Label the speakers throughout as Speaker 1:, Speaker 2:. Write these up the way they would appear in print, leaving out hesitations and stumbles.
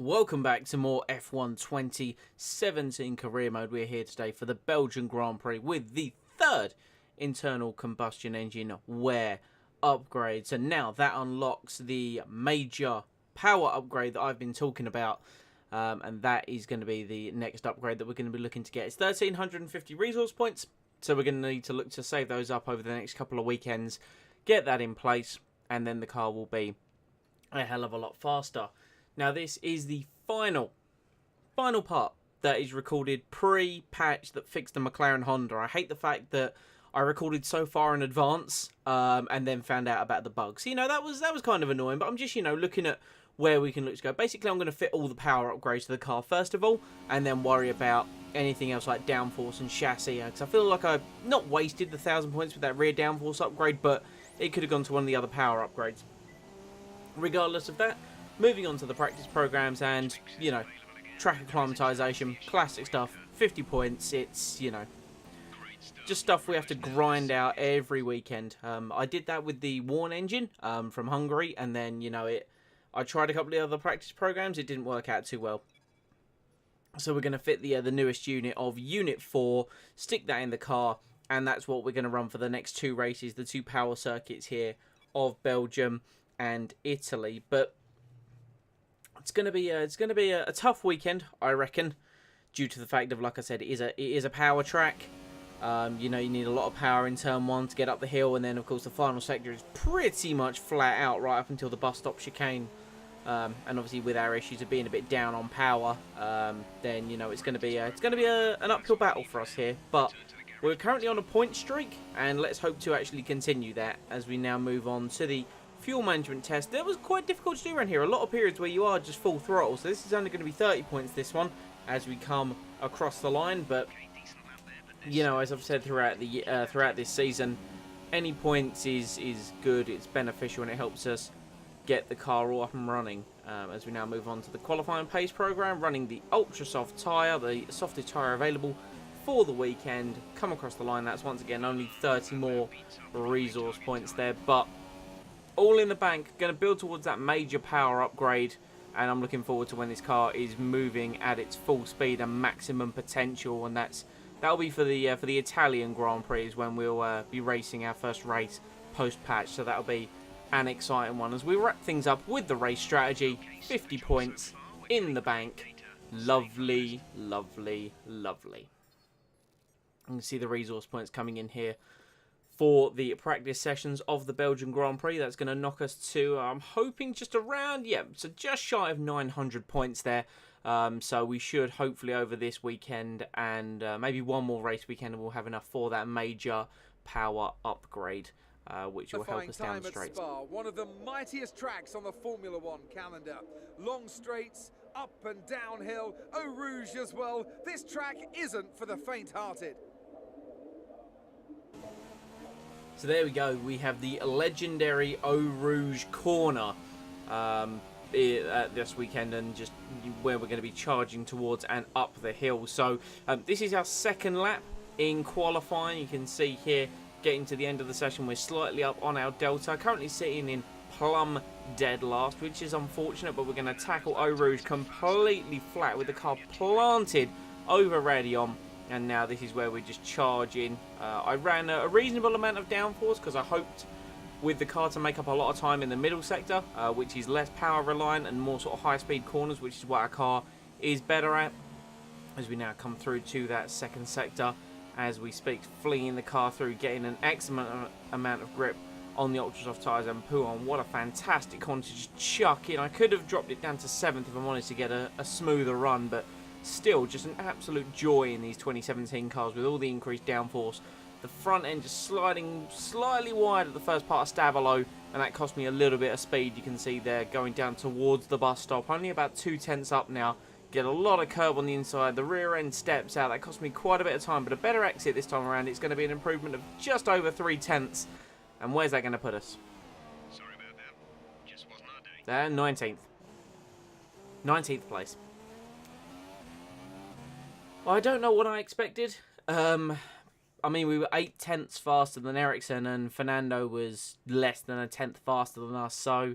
Speaker 1: Welcome back to more F1 2017 career mode. We're here today for the Belgian Grand Prix with the third internal combustion engine wear upgrades. And now that unlocks the major power upgrade that I've been talking about. And that is going to be the next upgrade that we're going to be looking to get. It's 1,350 resource points. So we're going to need to look to save those up over the next couple of weekends. Get that in place. And then the car will be a hell of a lot faster. Now, this is the final part that is recorded pre-patch that fixed the Mclaren Honda. I hate the fact that I recorded so far in advance and then found out about the bugs. You know, that was kind of annoying, but I'm just, looking at where we can look to go. Basically, I'm going to fit all the power upgrades to the car first of all, and then worry about anything else like downforce and chassis. Because I feel like I've not wasted the 1,000 points with that rear downforce upgrade, but it could have gone to one of the other power upgrades. Regardless of that, moving on to the practice programs and, track acclimatization, classic stuff, 50 points. It's, just stuff we have to grind out every weekend. I did that with the worn engine from Hungary, and then, I tried a couple of other practice programs. It didn't work out too well. So we're going to fit the newest unit of Unit 4, stick that in the car, and that's what we're going to run for the next two races, the two power circuits here of Belgium and Italy. But it's going to be a tough weekend, I reckon, due to the fact of, like I said, it is a power track. You need a lot of power in turn one to get up the hill, and then of course the final sector is pretty much flat out right up until the bus stop chicane. And obviously with our issues of being a bit down on power, then it's going to be an uphill battle for us here. But we're currently on a point streak, and let's hope to actually continue that as we now move on to the fuel management test. That was quite difficult to do around here. A lot of periods where you are just full throttle. So this is only going to be 30 points, this one, as we come across the line. But, as I've said throughout this season, any points is good. It's beneficial, and it helps us get the car all up and running. As we now move on to the qualifying pace program, running the ultra soft tyre, the softest tyre available for the weekend. Come across the line. That's once again only 30 more resource points there, but all in the bank, going to build towards that major power upgrade, and I'm looking forward to when this car is moving at its full speed and maximum potential, and that'll be for the Italian Grand Prix, is when we'll be racing our first race post-patch, so that'll be an exciting one. As we wrap things up with the race strategy, 50 points in the bank. Lovely, lovely, lovely. You can see the resource points coming in here for the practice sessions of the Belgian Grand Prix. That's going to knock us to, I'm hoping, just around, so just shy of 900 points there. So we should hopefully over this weekend and maybe one more race weekend, we'll have enough for that major power upgrade, which will help us down the straight.
Speaker 2: Spa, one of the mightiest tracks on the Formula One calendar. Long straights, up and downhill, Eau Rouge as well. This track isn't for the faint-hearted.
Speaker 1: So there we go, we have the legendary Eau Rouge corner this weekend, and just where we're going to be charging towards and up the hill. So this is our second lap in qualifying. You can see here, getting to the end of the session, we're slightly up on our delta, currently sitting in plumb dead last, which is unfortunate, but we're going to tackle Eau Rouge completely flat with the car planted over Radion. And now this is where we just charge in. I ran a reasonable amount of downforce because I hoped with the car to make up a lot of time in the middle sector, which is less power reliant and more sort of high speed corners, which is what our car is better at. As we now come through to that second sector, as we speak, flinging the car through, getting an excellent amount of grip on the ultra soft tyres, and Pouon, what a fantastic corner to just chuck in. I could have dropped it down to 7th if I wanted to get a smoother run, but still, just an absolute joy in these 2017 cars with all the increased downforce. The front end just sliding slightly wide at the first part of Stavelot, and that cost me a little bit of speed. You can see there going down towards the bus stop. Only about 2/10 up now. Get a lot of curb on the inside. The rear end steps out. That cost me quite a bit of time, but a better exit this time around. It's going to be an improvement of just over 3/10. And where's that going to put us?
Speaker 3: Sorry about that. Just wasn't our day.
Speaker 1: There, 19th. 19th place. Well, I don't know what I expected. I mean, we were 8/10 faster than Ericsson, and Fernando was less than a tenth faster than us. So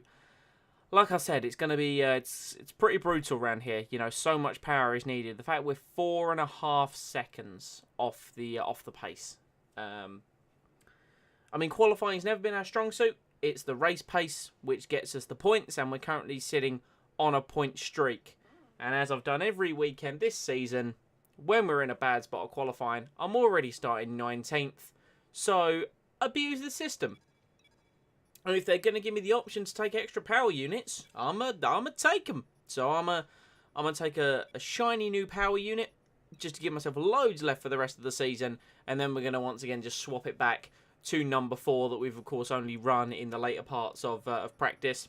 Speaker 1: like I said, it's going to be it's pretty brutal around here. You know, so much power is needed. The fact we're 4.5 seconds off the pace. I mean, qualifying's never been our strong suit. It's the race pace which gets us the points, and we're currently sitting on a point streak. And as I've done every weekend this season, when we're in a bad spot of qualifying, I'm already starting 19th. So abuse the system. And if they're going to give me the option to take extra power units, I'ma take them. So I'm gonna take a shiny new power unit just to give myself loads left for the rest of the season, and then we're going to once again just swap it back to number 4 that we've of course only run in the later parts of practice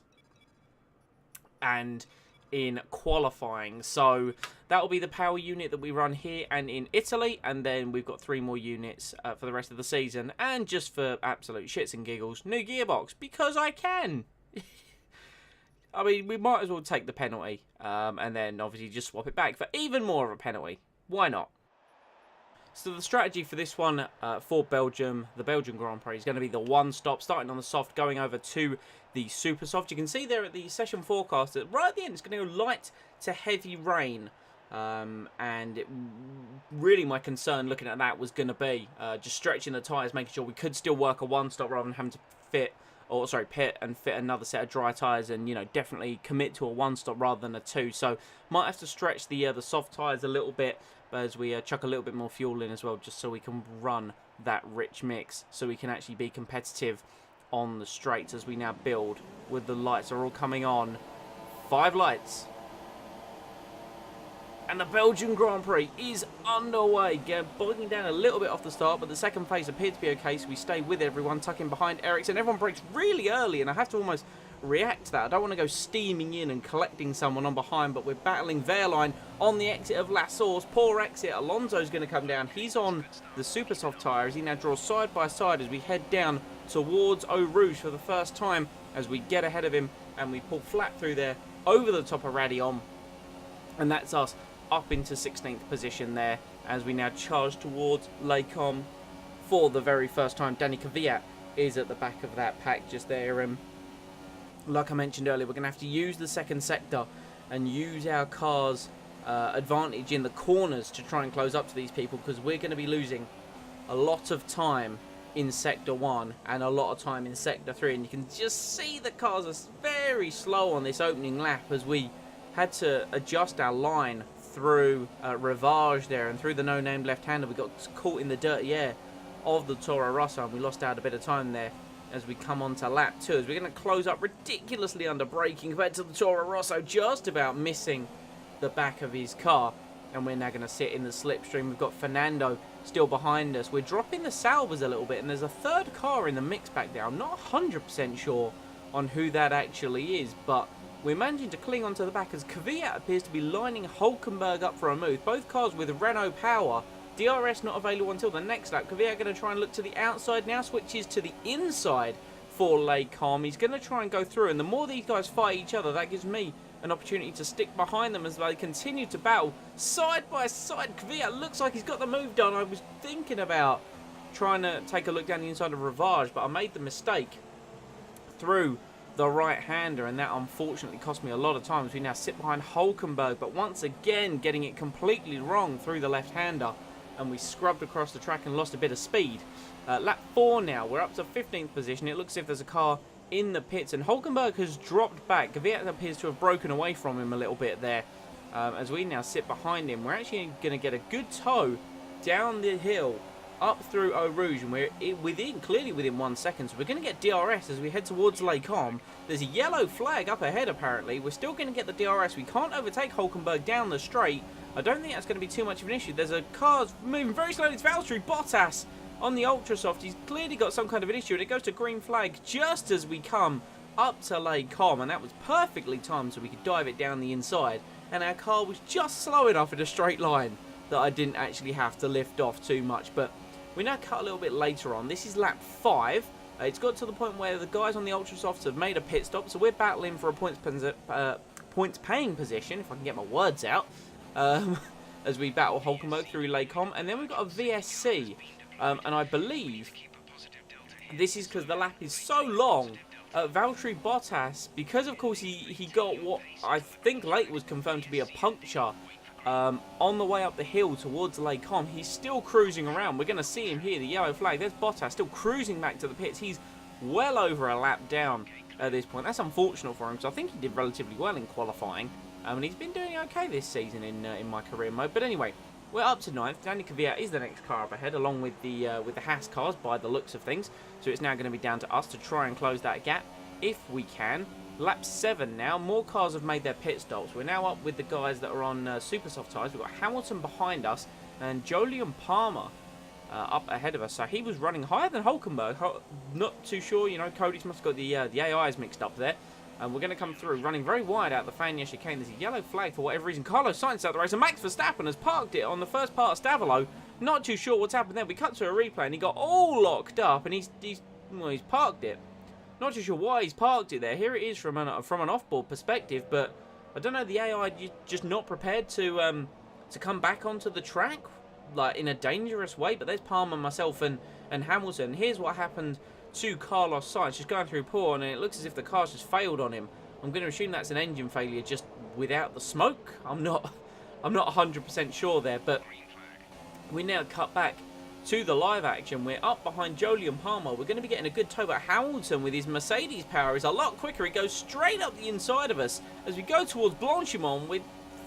Speaker 1: and in qualifying. So that will be the power unit that we run here and in Italy, and then we've got 3 more units for the rest of the season. And just for absolute shits and giggles, new gearbox, because I can. I mean, we might as well take the penalty, and then obviously just swap it back for even more of a penalty. Why not? So the strategy for this one for Belgium, the Belgian Grand Prix, is going to be the one stop, starting on the soft, going over to the super soft. You can see there at the session forecast that right at the end it's going to go light to heavy rain. And really my concern looking at that was going to be just stretching the tyres, making sure we could still work a one stop rather than having to pit and fit another set of dry tyres, and, you know, definitely commit to a one stop rather than a 2. So might have to stretch the soft tyres a little bit, but as we chuck a little bit more fuel in as well, just so we can run that rich mix, so we can actually be competitive on the straights as we now build with the lights are all coming on. 5 lights. And the Belgian Grand Prix is underway. Bogging down a little bit off the start, but the second phase appeared to be okay, so we stay with everyone, tucking behind Ericsson. Everyone brakes really early, and I have to almost react to that. I don't want to go steaming in and collecting someone on behind, but we're battling Wehrlein on the exit of La Source. Poor exit. Alonso's going to come down. He's on the super soft tyre as he now draws side by side as we head down towards Eau Rouge for the first time, as we get ahead of him and we pull flat through there over the top of Radion. And that's us up into 16th position there as we now charge towards Les Combes for the very first time. Danny Kvyat is at the back of that pack just there. Like I mentioned earlier, we're going to have to use the second sector and use our car's advantage in the corners to try and close up to these people, because we're going to be losing a lot of time in Sector 1 and a lot of time in Sector 3. And you can just see the cars are very slow on this opening lap as we had to adjust our line through Rivage there, and through the no-named left-hander we got caught in the dirty air of the Toro Rosso, and we lost out a bit of time there as we come on to lap 2, as we're going to close up ridiculously under braking compared to the Toro Rosso, just about missing the back of his car. And we're now going to sit in the slipstream. We've got Fernando still behind us. We're dropping the salvers a little bit, and there's a third car in the mix back there. I'm not 100% sure on who that actually is, but we're managing to cling onto the back as Kvyat appears to be lining Hulkenberg up for a move. Both cars with Renault power. DRS not available until the next lap. Kvyat going to try and look to the outside now, switches to the inside for Les Combes. He's going to try and go through, and the more these guys fight each other, that gives me an opportunity to stick behind them as they continue to battle side by side. Kvyat looks like he's got the move done. I was thinking about trying to take a look down the inside of Rivage, but I made the mistake through the right-hander, and that unfortunately cost me a lot of time as we now sit behind Hulkenberg, but once again getting it completely wrong through the left-hander, and we scrubbed across the track and lost a bit of speed. Lap 4 now, we're up to 15th position. It looks as if there's a car in the pits, and Hulkenberg has dropped back. Kvyat appears to have broken away from him a little bit there. As we now sit behind him, we're actually going to get a good tow down the hill up through Eau Rouge, and we're clearly within 1 second, so we're going to get DRS as we head towards Les Combes. There's a yellow flag up ahead apparently. We're still going to get the DRS. We can't overtake Hulkenberg down the straight. I don't think that's going to be too much of an issue. There's a car moving very slowly to Valtteri Bottas on the ultra soft. He's clearly got some kind of an issue, and it goes to green flag just as we come up to Les Combes, and that was perfectly timed so we could dive it down the inside, and our car was just slow enough in a straight line that I didn't actually have to lift off too much. But we now cut a little bit later on. This is lap 5. It's got to the point where the guys on the ultra softs have made a pit stop, so we're battling for a points paying position, if I can get my words out, as we battle Hulkenberg through Les Combes. And then we've got a VSC, and I believe this is because the lap is so long Valtteri Bottas, because of course he got what I think late was confirmed to be a puncture on the way up the hill towards Les Combes. He's still cruising around. We're going to see him here, the yellow flag. There's Bottas still cruising back to the pits. He's well over a lap down at this point. That's unfortunate for him, because I think he did relatively well in qualifying. And he's been doing okay this season in my career mode. But anyway, we're up to 9th. Danny Kvyat is the next car up ahead, along with the Haas cars by the looks of things. So it's now going to be down to us to try and close that gap if we can. Lap 7 now. More cars have made their pit stops. We're now up with the guys that are on super soft tyres. We've got Hamilton behind us and Jolyon Palmer up ahead of us. So he was running higher than Hulkenberg. Not too sure. You know, Cody's must have got the AIs mixed up there. And we're going to come through, running very wide out the Fania chicane. There's a yellow flag for whatever reason. Carlos Sainz out the race, and Max Verstappen has parked it on the first part of Stavolo. Not too sure what's happened there. We cut to a replay, and he got all locked up, and he's parked it. Not too sure why he's parked it there. Here it is from an off-board perspective, but I don't know. The AI just not prepared to come back onto the track, like in a dangerous way. But there's Palmer, myself, and Hamilton. Here's what happened to Carlos Sainz, just going through Paul, and it looks as if the car's just failed on him. I'm going to assume that's an engine failure just without the smoke. I'm not 100% sure there, but we now cut back to the live action. We're up behind Jolyon Palmer. We're going to be getting a good tow, but Hamilton with his Mercedes power is a lot quicker. He goes straight up the inside of us as we go towards Blanchimont. We're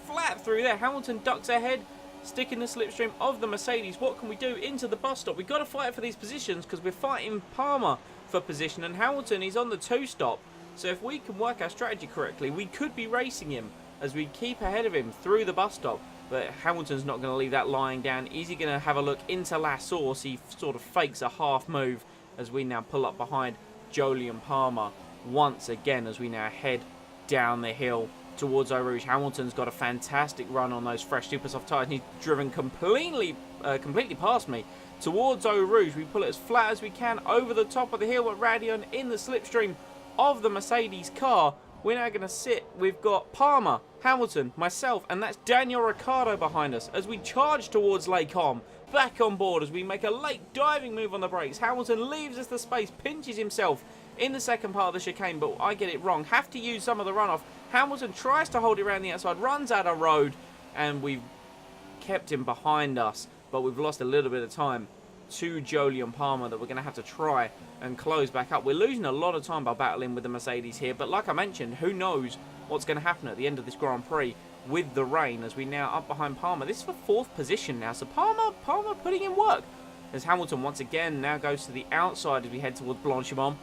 Speaker 1: flat through there. Hamilton ducks ahead, sticking the slipstream of the Mercedes. What can we do into the bus stop? We've got to fight for these positions because we're fighting Palmer for position, and Hamilton is on the 2-stop. So if we can work our strategy correctly, we could be racing him as we keep ahead of him through the bus stop. But Hamilton's not going to leave that lying down. Is he going to have a look into La Source? He sort of fakes a half move as we now pull up behind Jolyon Palmer once again as we now head down the hill towards Eau Rouge. Hamilton's got a fantastic run on those fresh super soft tyres, and he's driven completely past me towards Eau Rouge. We pull it as flat as we can over the top of the hill at Radion in the slipstream of the Mercedes car. We're now going to sit. We've got Palmer, Hamilton, myself, and that's Daniel Ricciardo behind us as we charge towards Les Combes. Back on board as we make a late diving move on the brakes. Hamilton leaves us the space, pinches himself in the second part of the chicane, but I get it wrong. Have to use some of the runoff. Hamilton tries to hold it around the outside, runs out of road, and we've kept him behind us, but we've lost a little bit of time to Jolyon Palmer that we're going to have to try and close back up. We're losing a lot of time by battling with the Mercedes here, but like I mentioned, who knows what's going to happen at the end of this Grand Prix with the rain as we now up behind Palmer. This is for 4th position now, so Palmer putting in work as Hamilton once again now goes to the outside as we head towards Blanchimont.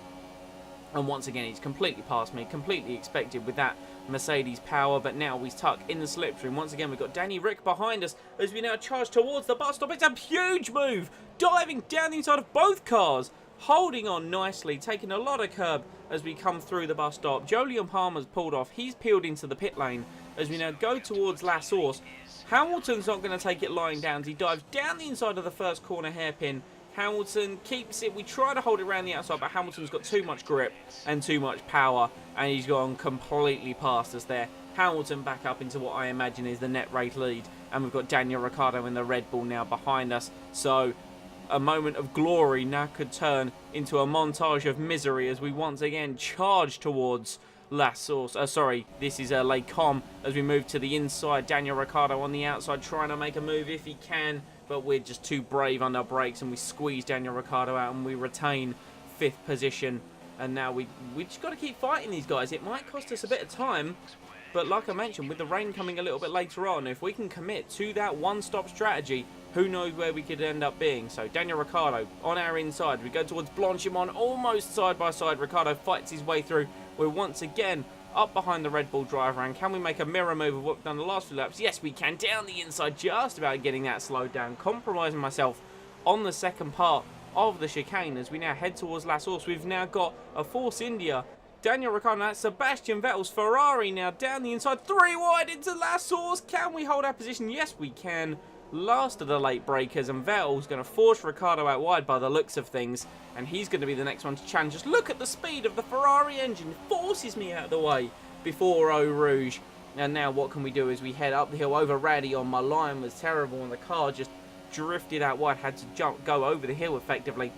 Speaker 1: And once again, he's completely past me, completely expected with that Mercedes power, but now we tuck in the slipstream. Once again, we've got Danny Rick behind us as we now charge towards the bus stop. It's a huge move, diving down the inside of both cars, holding on nicely, taking a lot of curb as we come through the bus stop. Jolyon Palmer's pulled off. He's peeled into the pit lane as we now go towards La Source. Hamilton's not going to take it lying down. He dives down the inside of the first corner hairpin. Hamilton keeps it. We try to hold it around the outside, but Hamilton's got too much grip and too much power, and he's gone completely past us there. Hamilton back up into what I imagine is the net rate lead, and we've got Daniel Ricciardo in the Red Bull now behind us. So a moment of glory now could turn into a montage of misery as we once again charge towards La Source. This is Les Combes as we move to the inside. Daniel Ricciardo on the outside trying to make a move if he can, but we're just too brave under brakes and we squeeze Daniel Ricciardo out and we retain 5th position. And now we just got to keep fighting these guys. It might cost us a bit of time, but like I mentioned, with the rain coming a little bit later on, if we can commit to that one-stop strategy, who knows where we could end up being. So Daniel Ricciardo on our inside. We go towards Blanchimont, almost side by side. Ricciardo fights his way through. We're once again up behind the Red Bull driver, and can we make a mirror move of what we've done the last few laps? Yes, we can. Down the inside, just about getting that slowed down, compromising myself on the second part of the chicane as we now head towards La Source. We've now got a Force India. Daniel Ricciardo, that's Sebastian Vettel's Ferrari now down the inside, 3 wide into La Source. Can we hold our position? Yes, we can. Last of the late breakers, and Vettel's going to force Ricciardo out wide by the looks of things, and he's going to be the next one to challenge. Just look at the speed of the Ferrari engine. It forces me out of the way before Eau Rouge. And now what can we do as we head up the hill over Radion? My line was terrible and the car just drifted out wide, had to go over the hill effectively.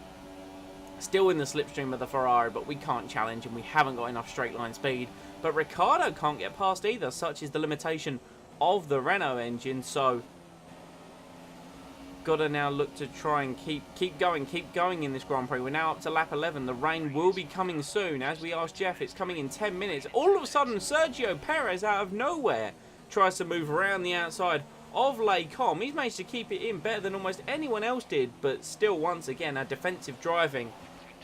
Speaker 1: Still in the slipstream of the Ferrari, but we can't challenge and we haven't got enough straight line speed. But Ricciardo can't get past either, such is the limitation of the Renault engine. So gotta now look to try and keep going in this Grand Prix. We're now up to lap 11. The rain will be coming soon. As we asked Jeff, it's coming in 10 minutes. All of a sudden, Sergio Perez out of nowhere tries to move around the outside of Lecom. He's managed to keep it in better than almost anyone else did, but still, once again, our defensive driving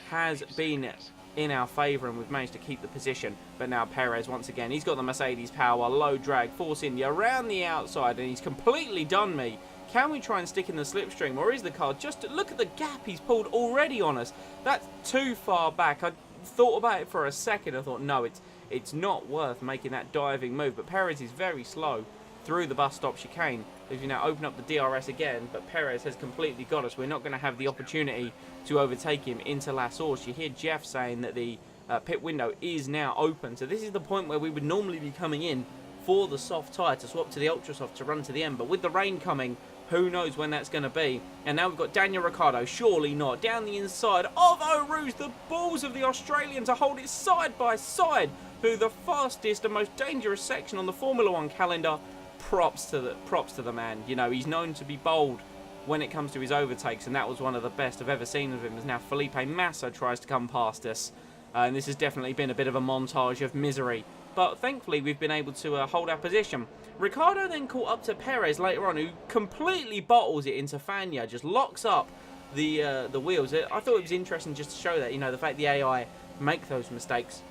Speaker 1: has been in our favour and we've managed to keep the position. But now Perez, once again, he's got the Mercedes power, low drag, force India around the outside, and he's completely done me. Can we try and stick in the slipstream, or is the car just look at the gap he's pulled already on us? That's too far back. I thought about it for a second. I thought, no, it's not worth making that diving move. But Perez is very slow through the bus stop chicane. As you now open up the DRS again, but Perez has completely got us. We're not going to have the opportunity to overtake him into La Source. You hear Jeff saying that the pit window is now open. So this is the point where we would normally be coming in for the soft tyre to swap to the ultra soft to run to the end. But with the rain coming, who knows when that's going to be. And now we've got Daniel Ricciardo, surely not, down the inside of Eau Rouge. The balls of the Australian to hold it side by side through the fastest and most dangerous section on the Formula 1 calendar. Props to the man. You know, he's known to be bold when it comes to his overtakes, and that was one of the best I've ever seen of him. As now Felipe Massa tries to come past us. And this has definitely been a bit of a montage of misery. But thankfully, we've been able to hold our position. Ricciardo then caught up to Perez later on, who completely bottles it into Fagna, just locks up the wheels. I thought it was interesting just to show that, you know, the fact the AI make those mistakes.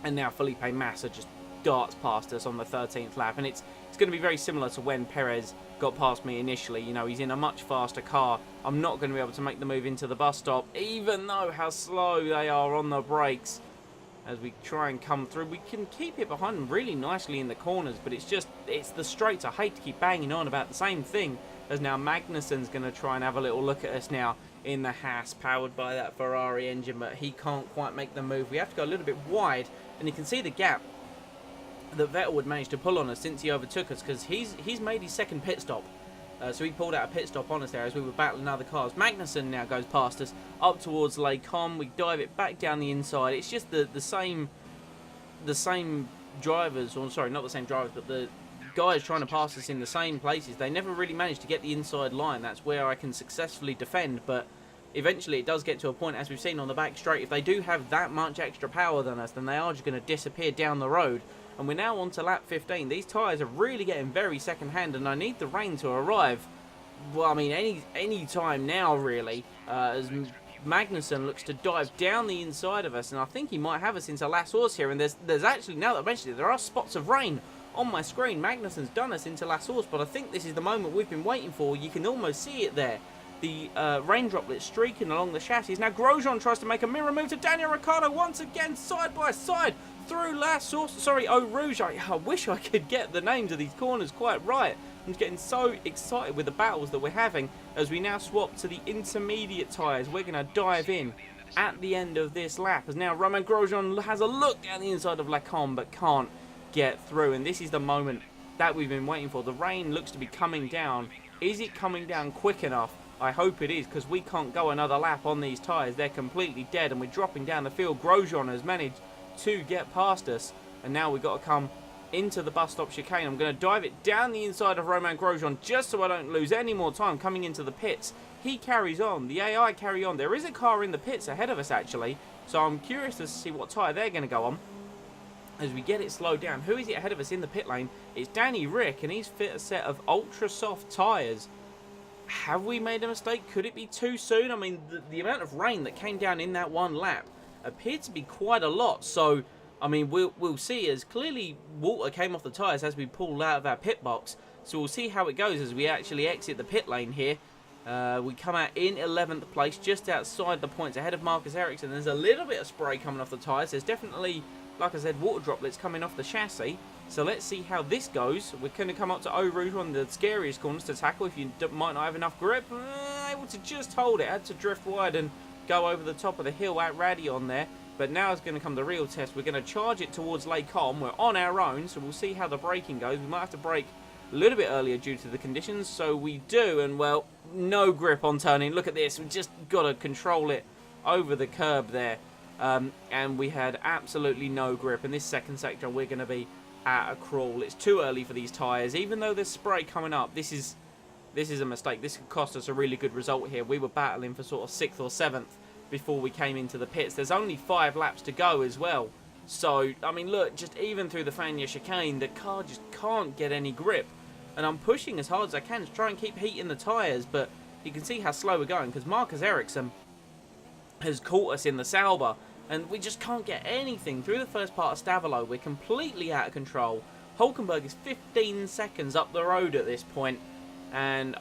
Speaker 1: And now Felipe Massa just darts past us on the 13th lap. And it's going to be very similar to when Perez got past me initially. You know, he's in a much faster car. I'm not going to be able to make the move into the bus stop, even though how slow they are on the brakes. As we try and come through, we can keep it behind them really nicely in the corners, but it's the straights. I hate to keep banging on about the same thing, as now Magnussen's going to try and have a little look at us now in the Haas, powered by that Ferrari engine, but he can't quite make the move. We have to go a little bit wide, and you can see the gap that Vettel would manage to pull on us since he overtook us, because he's made his second pit stop. So he pulled out a pit stop on us there as we were battling other cars. Magnussen now goes past us up towards Lecom. We dive it back down the inside. It's just the same drivers, or sorry, not the same drivers, but the guys trying to pass us in the same places. They never really managed to get the inside line. That's where I can successfully defend, but eventually it does get to a point, as we've seen on the back straight, if they do have that much extra power than us, then they are just going to disappear down the road. And we're now on to lap 15. These tyres are really getting very second-hand, and I need the rain to arrive. Well, I mean, any time now, really, as Magnussen looks to dive down the inside of us, and I think he might have us into La Source here. And there's actually, now that I've mentioned it, there are spots of rain on my screen. Magnussen's done us into La Source, but I think this is the moment we've been waiting for. You can almost see it there. The rain droplets streaking along the chassis. Now Grosjean tries to make a mirror move to Daniel Ricciardo once again, side by side through La Source. Sorry, Eau Rouge. I wish I could get the names of these corners quite right. I'm getting so excited with the battles that we're having as we now swap to the intermediate tyres. We're going to dive in at the end of this lap, as now Romain Grosjean has a look down the inside of Lecom but can't get through. And this is the moment that we've been waiting for. The rain looks to be coming down. Is it coming down quick enough? I hope it is, because we can't go another lap on these tyres. They're completely dead, and we're dropping down the field. Grosjean has managed to get past us, and now we've got to come into the bus stop chicane. I'm going to dive it down the inside of Romain Grosjean just so I don't lose any more time coming into the pits. He carries on. The AI carry on. There is a car in the pits ahead of us, actually, so I'm curious to see what tyre they're going to go on as we get it slowed down. Who is it ahead of us in the pit lane? It's Danny Rick, and he's fit a set of ultra soft tyres. Have we made a mistake? Could it be too soon? I mean, the amount of rain that came down in that one lap appeared to be quite a lot. So, I mean, we'll see, as clearly water came off the tyres as we pulled out of our pit box. So we'll see how it goes as we actually exit the pit lane here. We come out in 11th place, just outside the points, ahead of Marcus Ericsson. There's a little bit of spray coming off the tyres. There's definitely, like I said, water droplets coming off the chassis. So let's see how this goes. We're going to come up to Eau Rouge, one of the scariest corners to tackle if you might not have enough grip. Able to just hold it. Had to drift wide and go over the top of the hill at Radion there. But now is going to come the real test. We're going to charge it towards Lecom. We're on our own, so we'll see how the braking goes. We might have to brake a little bit earlier due to the conditions. So we do, and well, no grip on turning. Look at this. We've just got to control it over the curb there. And we had absolutely no grip. In this second sector, we're going to be at a crawl. It's too early for these tyres. Even though there's spray coming up, this is a mistake. This could cost us a really good result here. We were battling for sort of 6th or 7th before we came into the pits. There's only 5 laps to go as well. So, I mean, look, just even through the Fania chicane, the car just can't get any grip. And I'm pushing as hard as I can to try and keep heating the tyres, but you can see how slow we're going because Marcus Ericsson has caught us in the Sauber, and we just can't get anything through the first part of Stavolo. We're completely out of control. Hulkenberg is 15 seconds up the road at this point, and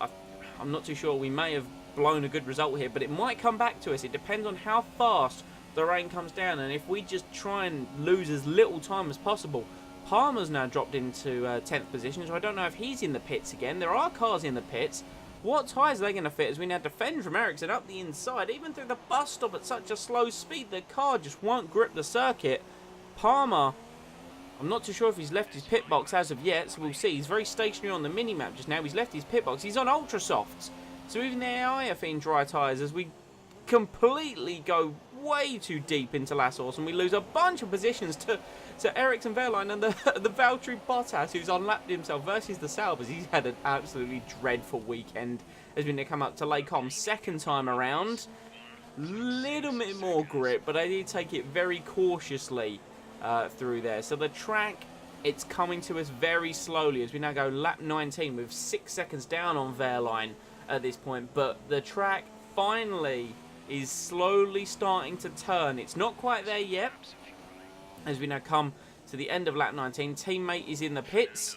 Speaker 1: I'm not too sure. We may have blown a good result here, but it might come back to us. It depends on how fast the rain comes down, and if we just try and lose as little time as possible. Palmer's now dropped into 10th position, so I don't know if he's in the pits again. There are cars in the pits. What tyres are they going to fit as we now defend from Ericsson up the inside? Even through the bus stop at such a slow speed, the car just won't grip the circuit. Palmer, I'm not too sure if he's left his pit box as of yet, so we'll see. He's very stationary on the mini-map just now. He's left his pit box. He's on ultra softs. So even the AI are fitting dry tyres as we completely go way too deep into La Source, and we lose a bunch of positions to Ericsson Wehrlein and the Valtteri Bottas, who's unlapped himself versus the Saubers. He's had an absolutely dreadful weekend as we come up to Lake Com second time around. Little bit more grip, but I did take it very cautiously through there. So the track, it's coming to us very slowly as we now go lap 19 with 6 seconds down on Wehrlein at this point, but the track finally is slowly starting to turn. It's not quite there yet as we now come to the end of lap 19. Teammate is in the pits,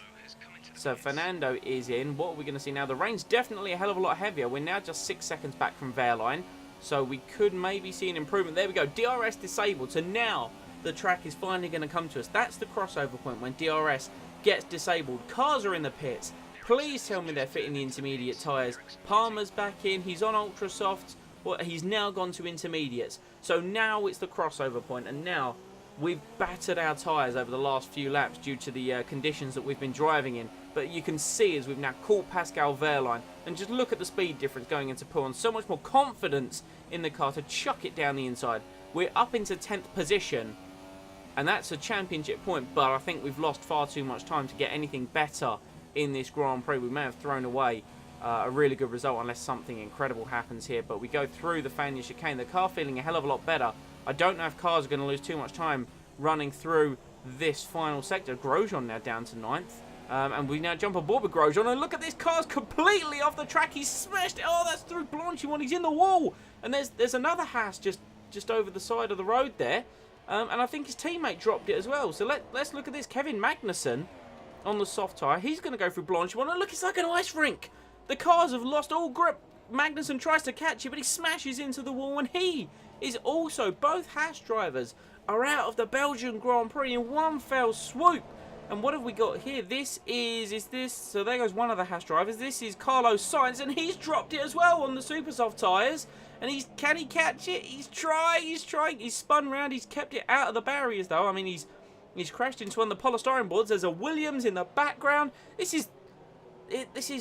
Speaker 1: so Fernando is in. What are we going to see now? The rain's definitely a hell of a lot heavier. We're now just 6 seconds back from Wehrlein, so we could maybe see an improvement. There we go, DRS disabled, so now the track is finally going to come to us. That's the crossover point when DRS gets disabled. Cars are in the pits. Please tell me they're fitting the intermediate tyres. Palmer's back in, he's on ultra softs. Well, he's now gone to intermediates. So now it's the crossover point, and now we've battered our tyres over the last few laps due to the conditions that we've been driving in. But you can see as we've now caught Pascal Wehrlein, and just look at the speed difference going into Poole, and so much more confidence in the car to chuck it down the inside. We're up into 10th position, and that's a championship point, but I think we've lost far too much time to get anything better in this Grand Prix. We may have thrown away a really good result unless something incredible happens here, but we go through the Fania chicane. The car feeling a hell of a lot better. I don't know if cars are going to lose too much time running through this final sector. Grosjean now down to 9th, and we now jump aboard with Grosjean, and look at this, car's completely off the track. He's smashed it. Oh, that's through Blanchimont. He's in the wall, and there's another Haas just over the side of the road there, and I think his teammate dropped it as well. So let's look at this. Kevin Magnussen on the soft tyre. He's going to go through Blanchimont, and look, it's like an ice rink. The cars have lost all grip. Magnussen tries to catch it, but he smashes into the wall, and he is also, both Haas drivers are out of the Belgian Grand Prix in one fell swoop. And what have we got here? So there goes one of the Haas drivers. This is Carlos Sainz, and he's dropped it as well on the super soft tyres. And can he catch it? He's trying. He's spun round. He's kept it out of the barriers, though. I mean, he's crashed into one of the polystyrene boards. There's a Williams in the background. This is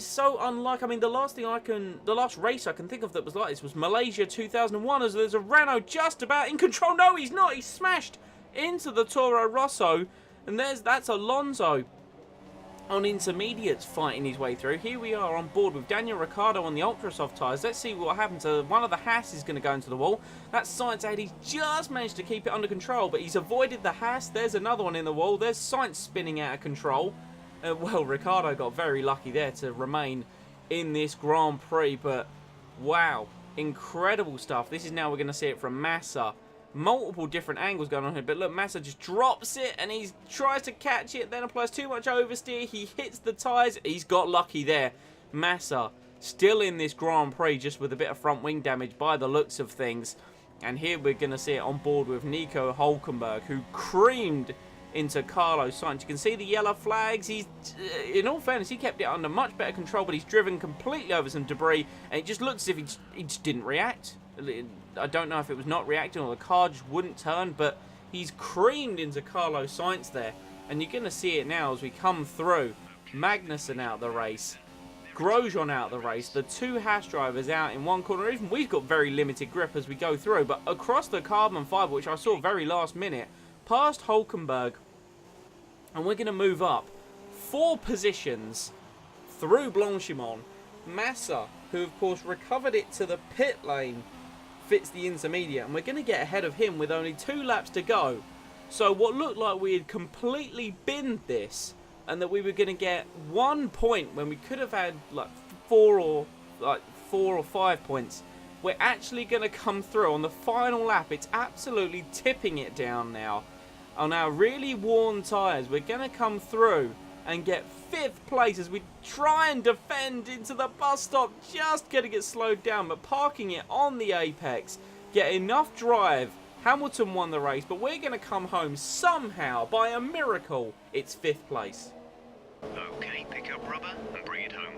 Speaker 1: so unlike. I mean, the last race I can think of that was like this was Malaysia 2001, as there's a Renault just about in control. No, he's not. He's smashed into the Toro Rosso, and that's Alonso on intermediates fighting his way through. Here we are on board with Daniel Ricciardo on the ultra soft tyres. Let's see what happens. One of the Haas is going to go into the wall. That's Sainz out. He's just managed to keep it under control, but he's avoided the Haas. There's another one in the wall. There's Sainz spinning out of control. Well, Ricciardo got very lucky there to remain in this Grand Prix, but wow, incredible stuff. This is now we're going to see it from Massa. Multiple different angles going on here, but look, Massa just drops it, and he tries to catch it, then applies too much oversteer. He hits the tyres. He's got lucky there. Massa still in this Grand Prix, just with a bit of front wing damage by the looks of things. And here we're going to see it on board with Nico Hulkenberg, who creamed into Carlos Sainz. You can see the yellow flags. He's, in all fairness, he kept it under much better control, but he's driven completely over some debris, and it just looks as if he just didn't react. I don't know if it was not reacting or the car just wouldn't turn, but he's creamed into Carlos Sainz there, and you're going to see it now as we come through. Magnussen out the race. Grosjean out of the race, the two Haas drivers out in one corner. Even we've got very limited grip as we go through, but across the carbon fibre, which I saw very last minute, past Hulkenberg, and we're going to move up 4 positions through Blanchimont. Massa, who of course recovered it to the pit lane, fits the intermediate, and we're going to get ahead of him with only 2 laps to go. So what looked like we had completely binned this, and that we were going to get 1 point when we could have had like 4 or 5 points, we're actually going to come through on the final lap. It's absolutely tipping it down now. On our really worn tyres, we're going to come through and get 5th place as we try and defend into the bus stop. Just going to get slowed down, but parking it on the apex. Get enough drive. Hamilton won the race, but we're going to come home somehow by a miracle. It's 5th place.
Speaker 3: Okay, pick up rubber and bring it home.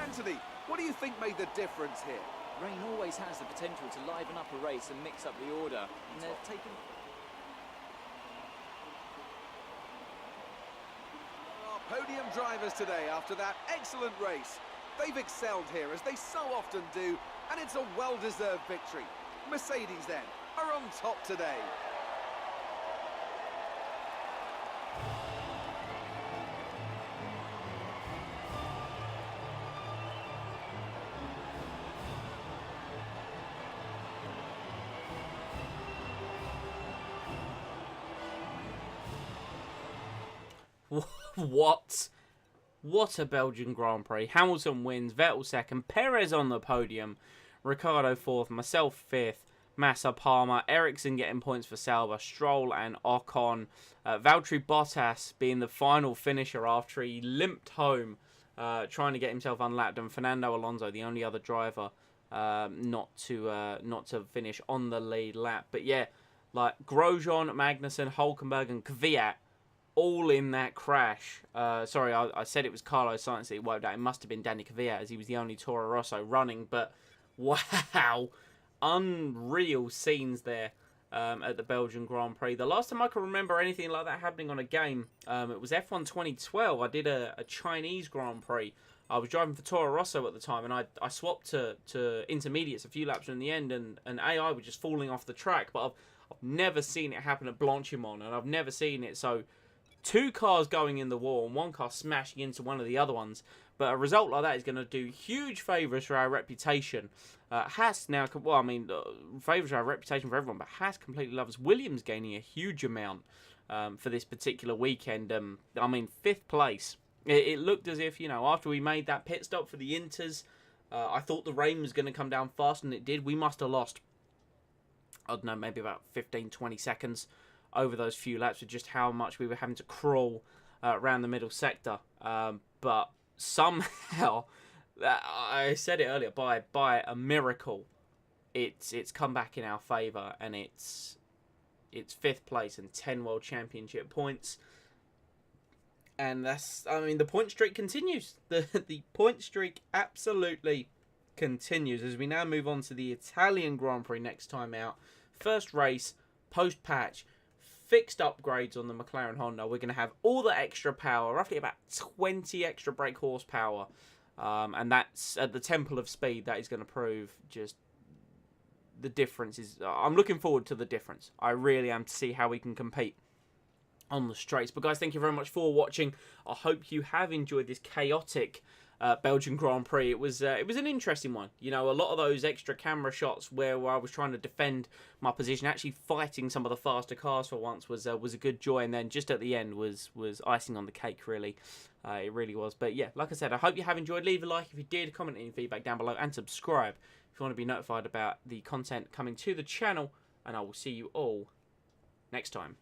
Speaker 2: Anthony, what do you think made the difference here?
Speaker 4: Rain always has the potential to liven up a race and mix up the order, and they've taken...
Speaker 2: Our podium drivers today after that excellent race. They've excelled here, as they so often do, and it's a well-deserved victory. Mercedes, then, are on top today.
Speaker 1: What a Belgian Grand Prix. Hamilton wins, Vettel 2nd, Perez on the podium, Ricciardo 4th, myself 5th, Massa, Palmer, Ericsson getting points for Sauber, Stroll and Ocon, Valtteri Bottas being the final finisher after he limped home, trying to get himself unlapped, and Fernando Alonso, the only other driver not to finish on the lead lap. But yeah, like Grosjean, Magnussen, Hulkenberg and Kvyat, all in that crash. Sorry, I said it was Carlos Sainz that he wiped out. It must have been Danny Kvyat, as he was the only Toro Rosso running. But wow, unreal scenes there at the Belgian Grand Prix. The last time I can remember anything like that happening on a game, it was F1 2012. I did a Chinese Grand Prix. I was driving for Toro Rosso at the time, and I swapped to intermediates a few laps in the end, and AI were just falling off the track. But I've never seen it happen at Blanchimont, and I've never seen it so... 2 cars going in the wall and 1 car smashing into one of the other ones. But a result like that is going to do huge favours for our reputation. Haas now, well, I mean, favours our reputation for everyone, but Haas completely loves Williams gaining a huge amount for this particular weekend. I mean, 5th place. It looked as if, you know, after we made that pit stop for the Inters, I thought the rain was going to come down fast, and it did. We must have lost, I don't know, maybe about 15, 20 seconds over those few laps with just how much we were having to crawl around the middle sector. But somehow, I said it earlier, by a miracle, it's come back in our favour, and it's 5th place and 10 World Championship points. And that's, I mean, the point streak continues. The point streak absolutely continues as we now move on to the Italian Grand Prix next time out. First race, post-patch, fixed upgrades on the Mclaren Honda. We're going to have all the extra power, roughly about 20 extra brake horsepower. And that's at the Temple of Speed. That is going to prove just the difference. I'm looking forward to the difference. I really am, to see how we can compete on the straights. But guys, thank you very much for watching. I hope you have enjoyed this chaotic Belgian Grand Prix. It was an interesting one. You know, a lot of those extra camera shots where I was trying to defend my position, actually fighting some of the faster cars for once, was a good joy. And then just at the end was icing on the cake, really. It really was. But yeah, like I said, I hope you have enjoyed. Leave a like if you did, comment any feedback down below, and subscribe if you want to be notified about the content coming to the channel. And I will see you all next time.